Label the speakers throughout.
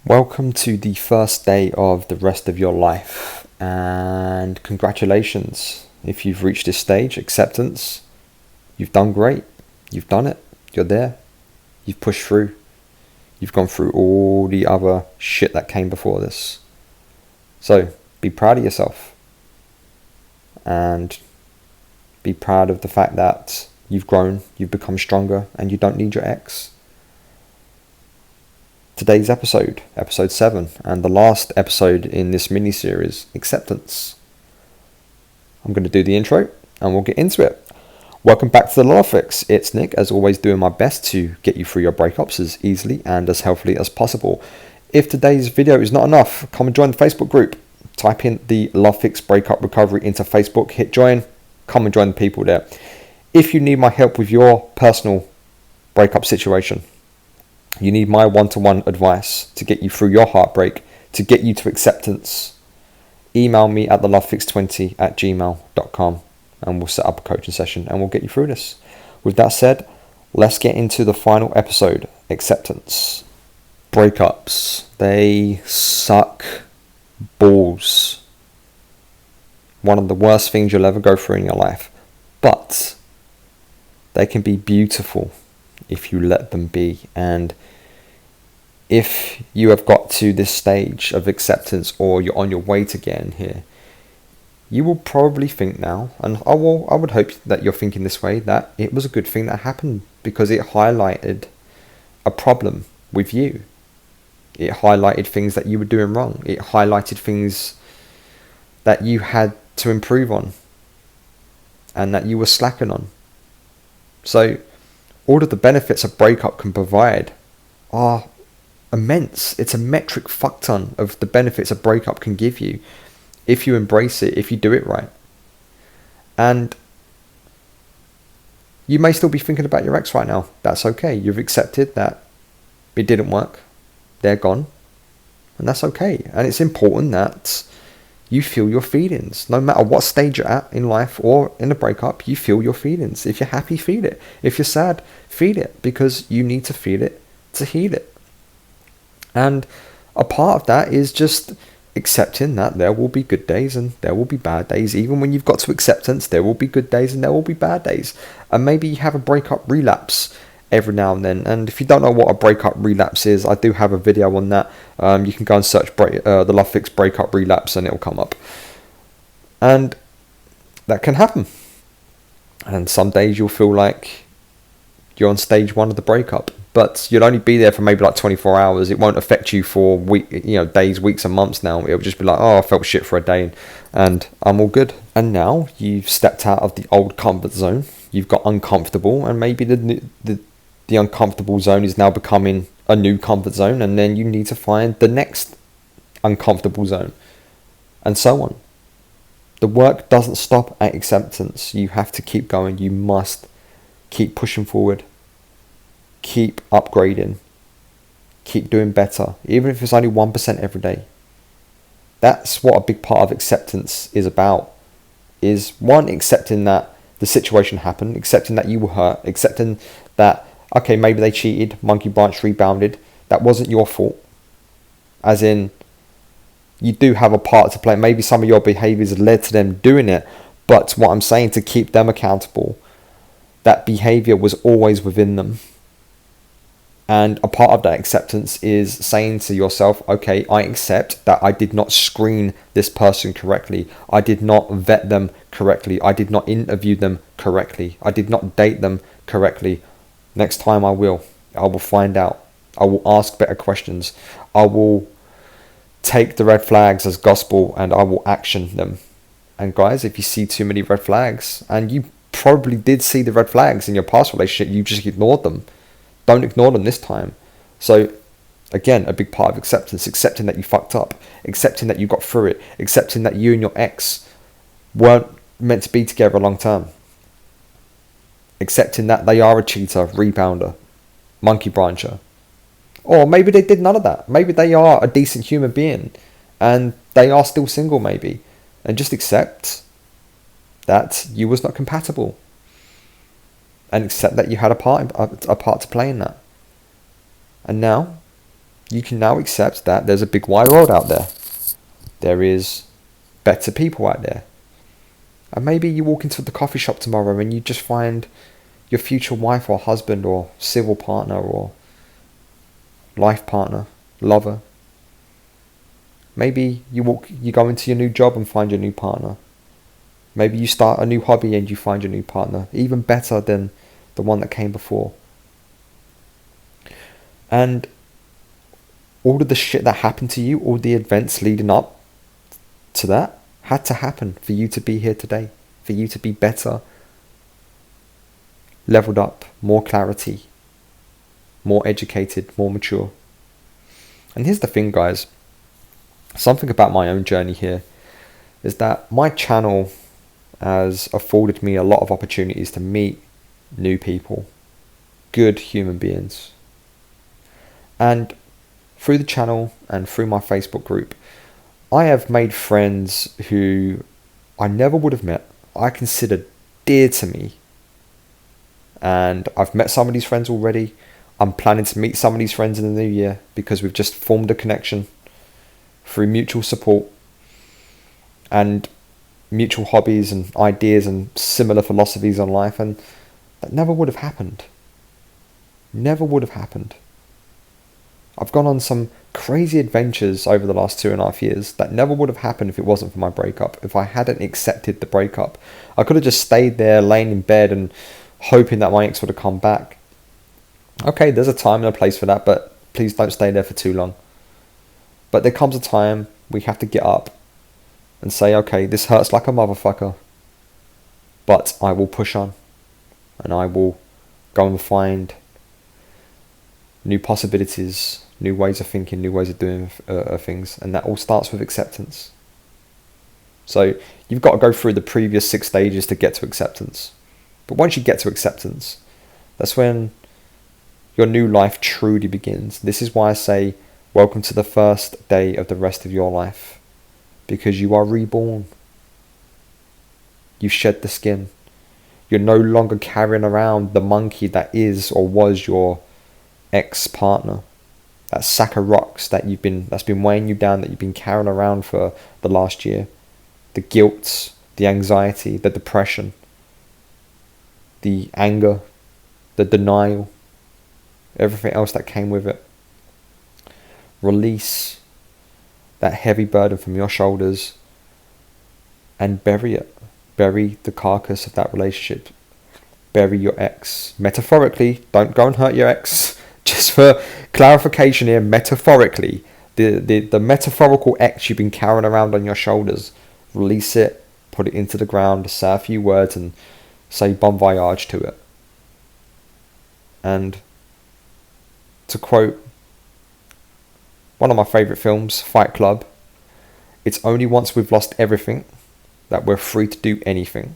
Speaker 1: Welcome to the first day of the rest of your life, and congratulations if you've reached this stage. Acceptance. You've done great. You've done it. You're there. You've pushed through. You've gone through all the other shit that came before this. So be proud of yourself and be proud of the fact that you've grown, you've become stronger, and you don't need your ex. Today's episode 7, and the last episode in this mini-series, acceptance. I'm going to do the intro and we'll get into it. Welcome back to the Love Fix. It's Nick, as always, doing my best to get you through your breakups as easily and as healthily as possible. If today's video is not enough, come and join the Facebook group. Type in the Love Fix Breakup Recovery into Facebook, hit join, come and join the people there. If you need my help with your personal breakup situation, you need my one-to-one advice to get you through your heartbreak, to get you to acceptance, email me at thelovefix20@gmail.com and we'll set up a coaching session and we'll get you through this. With that said, let's get into the final episode, acceptance. Breakups, they suck balls. One of the worst things you'll ever go through in your life. But they can be beautiful if you let them be. And if you have got to this stage of acceptance, or you're on your way to getting here, you will probably think now, and I would hope that you're thinking this way, that it was a good thing that happened because it highlighted a problem with you. It highlighted things that you were doing wrong. It highlighted things that you had to improve on and that you were slacking on. So all of the benefits a breakup can provide are immense. It's a metric fuck ton of the benefits a breakup can give you if you embrace it, if you do it right. And you may still be thinking about your ex right now. That's okay. You've accepted that it didn't work. They're gone. And that's okay. And it's important that you feel your feelings. No matter what stage you're at in life or in a breakup, you feel your feelings. If you're happy, feel it. If you're sad, feel it, because you need to feel it to heal it. And a part of that is just accepting that there will be good days and there will be bad days. Even when you've got to acceptance, there will be good days and there will be bad days. And maybe you have a breakup relapse every now and then. And if you don't know what a breakup relapse is, I do have a video on that. You can go and search the Love Fix breakup relapse and it'll come up. And that can happen. And some days you'll feel like you're on stage 1 of the breakup, but you'll only be there for maybe like 24 hours. It won't affect you for days, weeks and months now. It'll just be like, oh, I felt shit for a day and I'm all good. And now you've stepped out of the old comfort zone. You've got uncomfortable, and maybe the uncomfortable zone is now becoming a new comfort zone, and then you need to find the next uncomfortable zone, and so on. The work doesn't stop at acceptance. You have to keep going. You must keep pushing forward, keep upgrading, keep doing better, even if it's only 1% every day. That's what a big part of acceptance is about. Is one, accepting that the situation happened, accepting that you were hurt, accepting that, okay, maybe they cheated, monkey branch, rebounded. That wasn't your fault. As in, you do have a part to play. Maybe some of your behaviours led to them doing it. But what I'm saying, to keep them accountable, that behaviour was always within them. And a part of that acceptance is saying to yourself, okay, I accept that I did not screen this person correctly. I did not vet them correctly. I did not interview them correctly. I did not date them correctly. Next time I will find out. I will ask better questions. I will take the red flags as gospel and I will action them. And guys, if you see too many red flags, and you probably did see the red flags in your past relationship, you just ignored them. Don't ignore them this time. So again, a big part of acceptance, accepting that you fucked up, accepting that you got through it, accepting that you and your ex weren't meant to be together long term. Accepting that they are a cheater, rebounder, monkey brancher. Or maybe they did none of that. Maybe they are a decent human being and they are still single maybe. And just accept that you was not compatible. And accept that you had a part to play in that. And now You can now accept that there's a big wide world out there. There is better people out there. And maybe you walk into the coffee shop tomorrow and you just find your future wife or husband or civil partner or life partner, lover. Maybe you go into your new job and find your new partner. Maybe you start a new hobby and you find your new partner, even better than the one that came before. And all of the shit that happened to you, all the events leading up to that, had to happen for you to be here today, for you to be better, leveled up, more clarity, more educated, more mature. And here's the thing, guys. Something about my own journey here is that my channel has afforded me a lot of opportunities to meet new people, good human beings. And through the channel and through my Facebook group, I have made friends who I never would have met. I consider dear to me. And I've met some of these friends already. I'm planning to meet some of these friends in the new year because we've just formed a connection through mutual support and mutual hobbies and ideas and similar philosophies on life. And that never would have happened. Never would have happened. I've gone on some crazy adventures over the last 2.5 years that never would have happened if it wasn't for my breakup. If I hadn't accepted the breakup, I could have just stayed there laying in bed and hoping that my ex would have come back. Okay, there's a time and a place for that, but please don't stay there for too long. But there comes a time we have to get up and say, okay, this hurts like a motherfucker, but I will push on and I will go and find new possibilities, new ways of thinking, new ways of doing things. And that all starts with acceptance. So you've got to go through the previous 6 stages to get to acceptance. But once you get to acceptance, that's when your new life truly begins. This is why I say, welcome to the first day of the rest of your life. Because you are reborn. You shed the skin. You're no longer carrying around the monkey that is or was your ex-partner. That sack of rocks that's been weighing you down, that you've been carrying around for the last year. The guilt, the anxiety, the depression, the anger, the denial, everything else that came with it. Release that heavy burden from your shoulders and bury it. Bury the carcass of that relationship. Bury your ex. Metaphorically, don't go and hurt your ex. Just for clarification here, metaphorically, the metaphorical ex you've been carrying around on your shoulders, release it, put it into the ground, say a few words and say bon voyage to it. And to quote one of my favourite films, Fight Club, it's only once we've lost everything that we're free to do anything.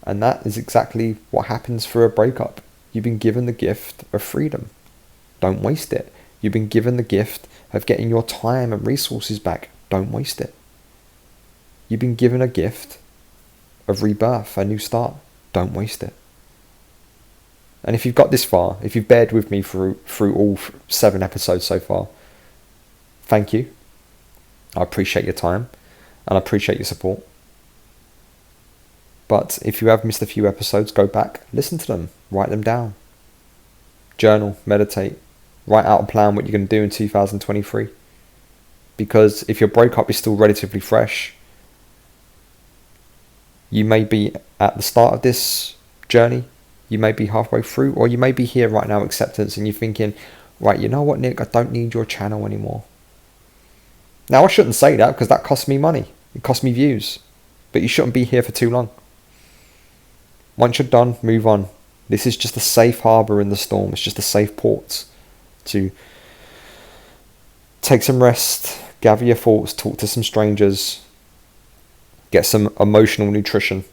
Speaker 1: And that is exactly what happens through a breakup. You've been given the gift of freedom. Don't waste it. You've been given the gift of getting your time and resources back. Don't waste it. You've been given a gift of rebirth, a new start. Don't waste it. And if you've got this far, if you've bared with me through all 7 episodes so far, thank you. I appreciate your time and I appreciate your support. But if you have missed a few episodes, go back, listen to them, write them down. Journal, meditate, write out a plan what you're going to do in 2023. Because if your breakup is still relatively fresh, you may be at the start of this journey, you may be halfway through, or you may be here right now, acceptance, and you're thinking, right, you know what, Nick, I don't need your channel anymore. Now, I shouldn't say that because that costs me money. It costs me views. But you shouldn't be here for too long. Once you're done, move on. This is just a safe harbour in the storm. It's just a safe port to take some rest, gather your thoughts, talk to some strangers, get some emotional nutrition,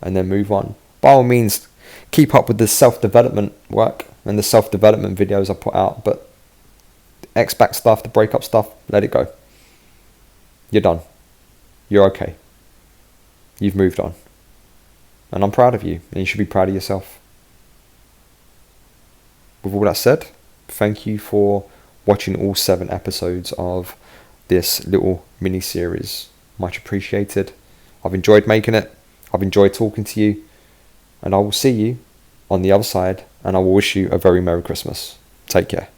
Speaker 1: and then move on. By all means, keep up with the self-development work and the self-development videos I put out, but the X-back stuff, the breakup stuff, let it go. You're done. You're okay. You've moved on. And I'm proud of you, and you should be proud of yourself. With all that said, thank you for watching all 7 episodes of this little mini series. Much appreciated. I've enjoyed making it. I've enjoyed talking to you. And I will see you on the other side. And I will wish you a very Merry Christmas. Take care.